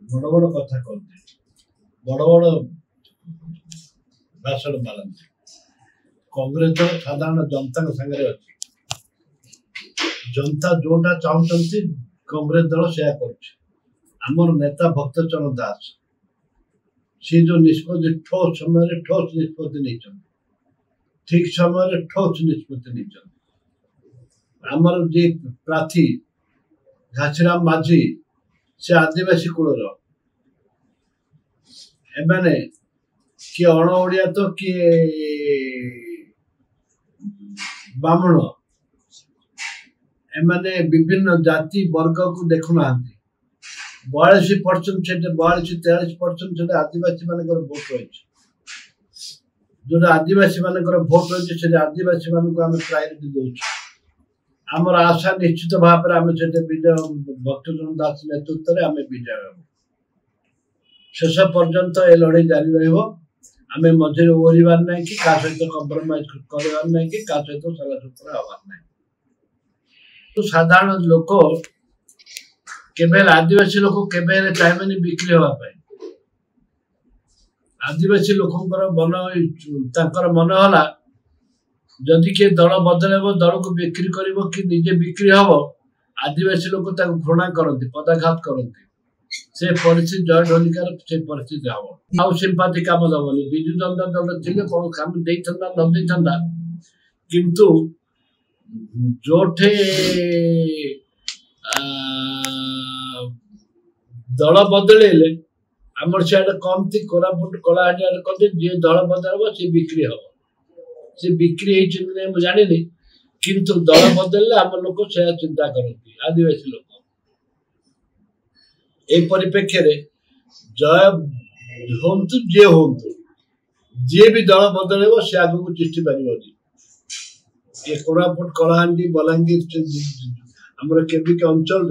बड़ बड़ कथा कहते बड़ बड़ भाषण मारती कांग्रेस दल साधारण जनता सागर अच्छी जनता जोटा चाहते कांग्रेस दल से आमर नेता भक्तचरण दास सी जो निष्पत्ति ठोस समय ठोस निष्पत्ति नहीं ठीक समय ठोस निष्पत्ति नहीं आमर जे प्रार्थी घासीराम माझी से आदिवासी कूलर एमाने किए अण ओडिया तो किए ब्राह्मण एमाने विभिन्न जाति वर्ग को देखुना 42% 43% आदिवासी मान भोट रही जो आदिवासी मान भोट रही है आदिवासी मान प्रायोरिटी दौर आमर आशा निश्चित भाव में आम विजय भक्तचरण दास नेतृत्व में आम विजय हो शेष पर्यंत ए लड़े जारी रमें मझे ओहरबार ना कि सहित कंप्रोमाइज करार ना कि सहित सलासुतरा हबार ना तो साधारण लोक केबे आदिवासी लोक केबे चाहे बिक्री होगापी आदिवासी लोकंर मन है जदि किए दल बदल दल को बिक्री कर निजे बिक्री हम आदिवासी लोक घृणा करती पदाघात करती से परिस्थिति जय ढोलिकार से परिस्थिति हम आउ सिंपाथी कम दबनी विजु जनता दल थे कौन कम न किंतु जोठे दल बदल आमर सियाड़े कम थी कोरापुट कलाहांडी कहते जी दल बदल सी बिक्री हम से बिक्री मुझे जानी किंतु दल बदल आम लोक से चिंता करती आदिवासी लोक ए परिप्रेक्षी जय हूँ जे हूँ जी भी दल बदल से आग को चिष्टि पार ये कोरापुट कलाहांडी बलांगीर आमर केबिक अंचल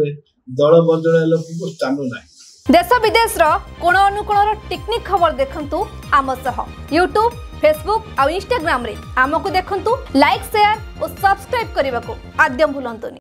दल बदल लोक को स्थान ना देश विदेश कोण अनुकोण टेक्निक खबर देखंतु आम सह यूट्यूब फेसबुक और इंस्टाग्राम रे आमको देखंतु लाइक शेयर और सब्सक्राइब करने को आद्यम भूलंतुनि।